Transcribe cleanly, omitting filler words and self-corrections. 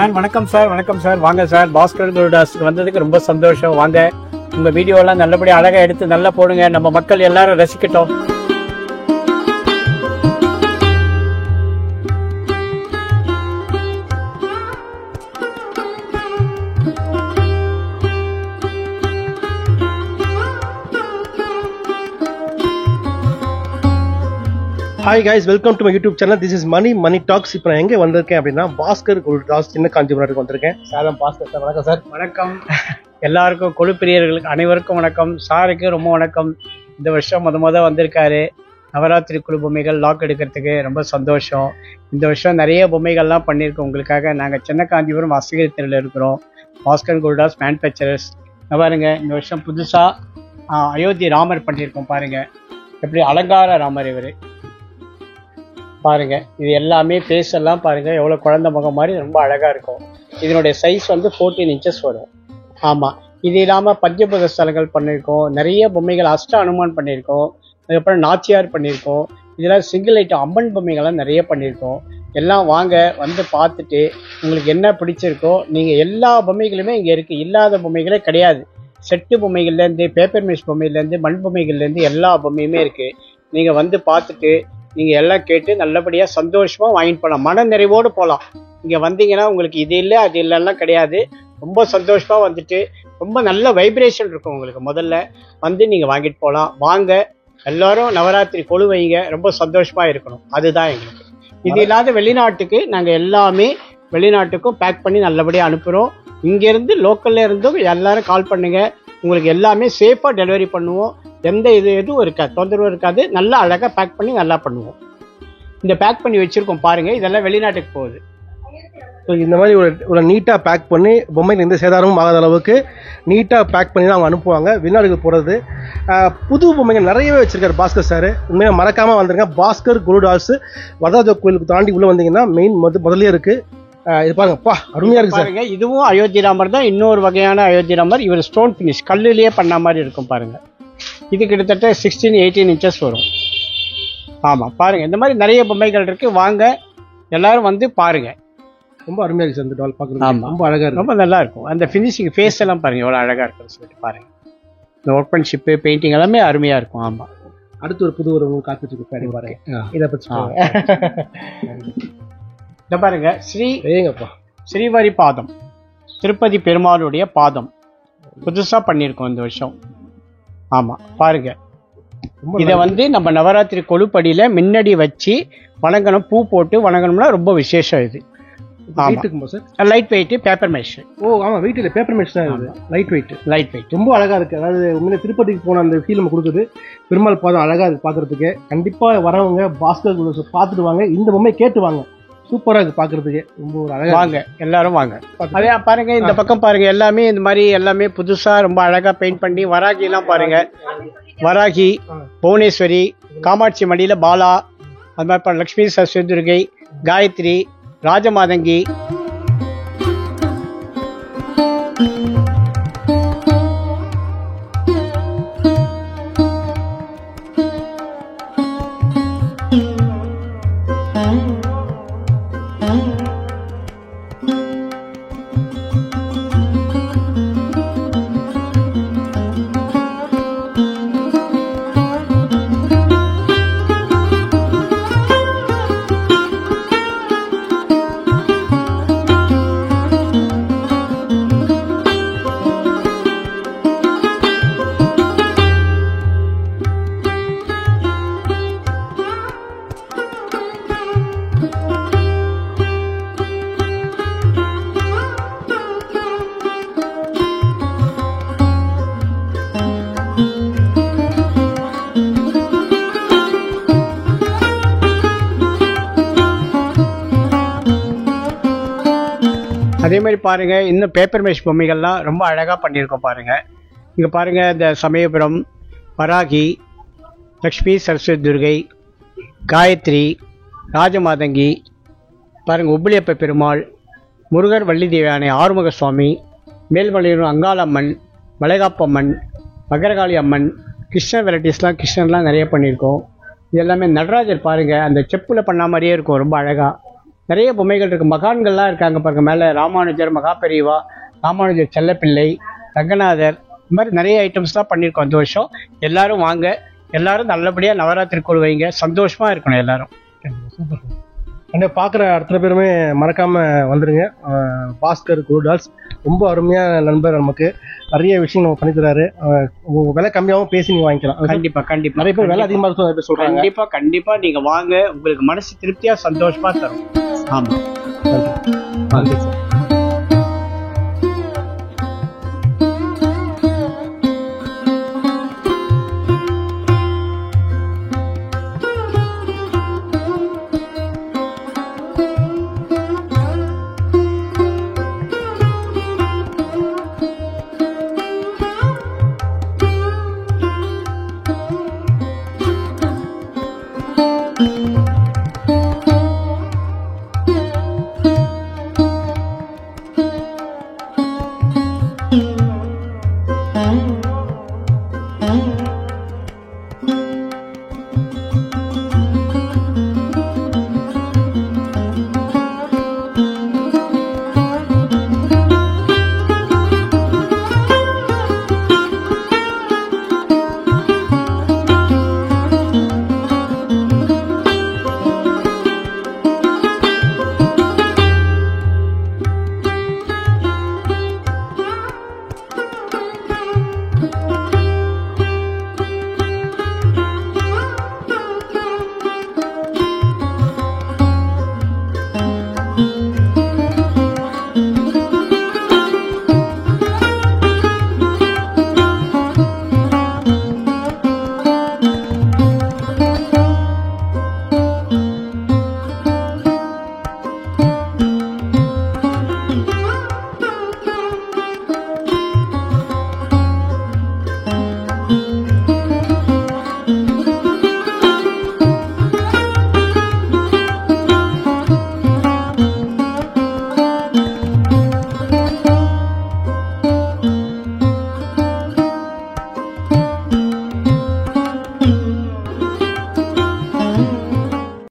Sir வணக்கம் sir. வணக்கம் sir. வாங்க சார், பாஸ்கர் குருதாஸ்க்கு வந்ததுக்கு ரொம்ப சந்தோஷம். வாங்க, உங்க வீடியோலாம் நல்லபடியாக அழகாக எடுத்து நல்லா போடுங்க, நம்ம மக்கள் எல்லாரும் ரசிக்கட்டும். Hi guys, welcome to my YouTube channel. This is money talks. இப்போ நான் எங்கே வந்திருக்கேன் அப்படின்னா பாஸ்கர் குருதாஸ் சின்ன காஞ்சிபுரத்துக்கு வந்திருக்கேன். சார் பாஸ்கர் சார், வணக்கம் சார். வணக்கம் எல்லாருக்கும், கொழுப்பிரியர்களுக்கு அனைவருக்கும் வணக்கம். சாருக்கு ரொம்ப வணக்கம். இந்த வருஷம் முத வந்திருக்காரு நவராத்திரி குழு பொம்மைகள் லாக் எடுக்கிறதுக்கு. ரொம்ப சந்தோஷம். இந்த வருஷம் நிறைய பொம்மைகள்லாம் பண்ணியிருக்கோம் உங்களுக்காக. நாங்கள் சின்ன காஞ்சிபுரம் வாசகர் தெருவில் இருக்கிறோம். பாஸ்கர் குருதாஸ் மேனுஃபேக்சரர்ஸ். பாருங்க, இந்த வருஷம் புதுசாக அயோத்தி ராமர் பண்ணியிருக்கோம். பாருங்க எப்படி அலங்கார ராமர் இவர். பாருங்க, இது எல்லாமே ஃபேஸ் எல்லாம் பாருங்க எவ்வளவு குழந்தை முகம் மாதிரி ரொம்ப அழகா இருக்கும். இதனுடைய சைஸ் வந்து 14 inches வரும். ஆமா, இது இல்லாம பஞ்சபூத ஸ்தலங்கள் பண்ணியிருக்கோம். நிறைய பொம்மைகள் அஷ்ட அனுமான் பண்ணியிருக்கோம். அதுக்கப்புறம் நாச்சியார் பண்ணியிருக்கோம். இதெல்லாம் சிங்கிள் ஐட்டம் அம்மன் பொம்மைகள்லாம் நிறைய பண்ணியிருக்கோம். எல்லாம் வாங்க, வந்து பார்த்துட்டு உங்களுக்கு என்ன பிடிச்சிருக்கோ. நீங்க எல்லா பொம்மைகளுமே இங்க இருக்கு, இல்லாத பொம்மைகளே கிடையாது. செட்டு பொம்மைகள்லேருந்து, பேப்பர் மேஷ் பொம்மையிலேருந்து, மண் பொம்மைகள்லேருந்து எல்லா பொம்மையுமே இருக்கு. நீங்க வந்து பார்த்துட்டு நீங்கள் எல்லாம் கேட்டு நல்லபடியாக சந்தோஷமாக வாங்கிட்டு போகலாம். மன நிறைவோடு போகலாம். இங்கே வந்தீங்கன்னா உங்களுக்கு இது இல்லை அது இல்லைன்னா கிடையாது. ரொம்ப சந்தோஷமாக வந்துட்டு ரொம்ப நல்ல வைப்ரேஷன் இருக்கும் உங்களுக்கு. முதல்ல வந்து நீங்கள் வாங்கிட்டு போகலாம். வாங்க, எல்லாரும் நவராத்திரி கொழு வைங்க, ரொம்ப சந்தோஷமாக இருக்கணும். அதுதான் எங்களுக்கு. இது இல்லாத வெளிநாட்டுக்கு நாங்கள் எல்லாமே வெளிநாட்டுக்கும் பேக் பண்ணி நல்லபடியாக அனுப்புகிறோம். இங்கேருந்து லோக்கல்ல இருந்தும் எல்லாரும் கால் பண்ணுங்க, உங்களுக்கு எல்லாமே சேஃபாக டெலிவரி பண்ணுவோம். எந்த எதுவும் இருக்காது, தொந்தரவு இருக்காது. நல்லா அழகாக பேக் பண்ணி நல்லா பண்ணுவோம். இந்த பேக் பண்ணி வச்சுருக்கோம் பாருங்கள், இதெல்லாம் வெளிநாட்டுக்கு போகுது. ஸோ இந்த மாதிரி ஒரு நீட்டாக பேக் பண்ணி பொம்மைகள் எந்த சேதாரமும் ஆகாத அளவுக்கு நீட்டாக பேக் பண்ணி தான் அவங்க அனுப்புவாங்க. வெளிநாடுக்கு போகிறது. புது பொம்மைகள் நிறையவே வச்சிருக்காரு பாஸ்கர் சார். உண்மையாக மறக்காமல் வந்துருங்க. பாஸ்கர் குருதாஸ் வரதராஜ கோயிலுக்கு தாண்டி உள்ளே வந்தீங்கன்னா மெயின் முதல்ல இருக்குது. இது பாருங்கப்பா, அருமையா இருக்கு பாருங்க. இதுவும் அயோத்தி ராமர் தான், இன்னொரு வகையான அயோத்தி ராமர். இவர் ஸ்டோன் ஃபினிஷ் கல்லுலயே பண்ண மாதிரி இருக்கும் பாருங்க. இது கிட்டத்தட்ட 16-18 inches வரும். ஆமா, பாருங்க இந்த மாதிரி நிறைய பொம்மைகள் இருக்கு. வாங்க, எல்லாரும் வந்து பாருங்க. ரொம்ப அருமையா இருக்கு அந்த டால் பார்க்குறது. ரொம்ப அழகா இருக்கு, ரொம்ப நல்லா இருக்கும். அந்த ஃபினிஷிங் ஃபேஸ் எல்லாம் பாருங்க எவ்வளவு அழகா இருக்குன்னு சொல்லிட்டு பாருங்க. இந்த ஒர்க்மேன்ஷிப் பெயிண்டிங் எல்லாமே அருமையா இருக்கும். ஆமா, அடுத்து ஒரு புது ஒரு காத்து பாருங்க. இதை பற்றி இந்த பாருங்க, ஸ்ரீவரி பாதம், திருப்பதி பெருமாளுடைய பாதம் புதுசா பண்ணியிருக்கோம் இந்த வருஷம். ஆமா, பாருங்க. இதை வந்து நம்ம நவராத்திரி கொழுப்படியில முன்னாடி வச்சு வணங்கணும். பூ போட்டு வணங்கணும்னா ரொம்ப விசேஷம். இது லைட் வெயிட் பேப்பர் மேஷ். ஓ ஆமா, வெயிட் இல்லை, பேப்பர் மேஷ் தான். லைட் வெயிட் ரொம்ப அழகா இருக்கு. அதாவது உண்மையிலே திருப்பதிக்கு போன அந்த ஃபீல் நம்ம கொடுக்குது. பெருமாள் பாதம் அழகா இருக்கு பாக்குறதுக்கு. கண்டிப்பா வரவங்க பாஸ்கர் பார்த்துட்டு வாங்க, இந்த பொம்மை கேட்டு வாங்க. சூப்பரா இருக்கு பாக்குறதுக்கு. ரொம்ப ஒரு அழகா. வாங்க, எல்லாரும் வாங்க. அதே பாருங்க, இந்த பக்கம் பாருங்க, எல்லாமே இந்த மாதிரி எல்லாமே புதுசா ரொம்ப அழகா பெயிண்ட் பண்ணி. வராகி எல்லாம் பாருங்க, வராகி, புவனேஸ்வரி, காமாட்சி மடியில பாலா, அது மாதிரி லட்சுமி சரஸ்வதி துர்கை, காயத்ரி, ராஜமாதங்கி. அதே மாதிரி பாருங்க, இன்னும் பேப்பர் மேஷ் பொம்மைகள்லாம் ரொம்ப அழகா பண்ணியிருக்கோம் பாருங்க. இங்க பாருங்க, இந்த சமயபுரம், வராகி, லக்ஷ்மி சரஸ்வதி துர்கை, காயத்ரி, ராஜமாதங்கி, பாருங்க உப்பிலியப்ப பெருமாள், முருகர் வள்ளி தேவியானை, ஆறுமுக சுவாமி, மேல்மலையூர் அங்காளம்மன், வளைகாப்பம்மன், மகரகாளி அம்மன், கிருஷ்ண வெரைட்டிஸ்லாம் கிருஷ்ணன்லாம் நிறைய பண்ணியிருக்கோம். இது எல்லாமே நடராஜர் பாருங்க, அந்த செப்புல பண்ண மாதிரியே இருக்கும், ரொம்ப அழகா. நிறைய பொம்மைகள் இருக்கு. மகான்கள்லாம் இருக்காங்க பாருங்க, மேல ராமானுஜர், மகாபெரிவா, ராமானுஜர் செல்லப்பிள்ளை, ரங்கநாதர், இந்த மாதிரி நிறைய ஐட்டம்ஸ்லாம் பண்ணியிருக்கோம் இந்த வருஷம். எல்லாரும் வாங்க, எல்லாரும் நல்லபடியா நவராத்திரி குழு வைங்க, சந்தோஷமா இருக்கணும் எல்லாரும். பார்க்குற அத்தனை பேருமே மறக்காம வந்துருங்க. பாஸ்கர் குழு டால்ஸ் ரொம்ப அருமையான நண்பர், நமக்கு நிறைய விஷயம் நம்ம பண்ணி தராரு. விலை கம்மியாகவும் பேசி நீங்க வாங்கிக்கலாம். கண்டிப்பா கண்டிப்பா. நிறைய பேர் விலை அதிகமாக சொல்றாங்க. கண்டிப்பா கண்டிப்பா நீங்க வாங்க, உங்களுக்கு மனசு திருப்தியா சந்தோஷமா தரும். ஆமா, நன்றி.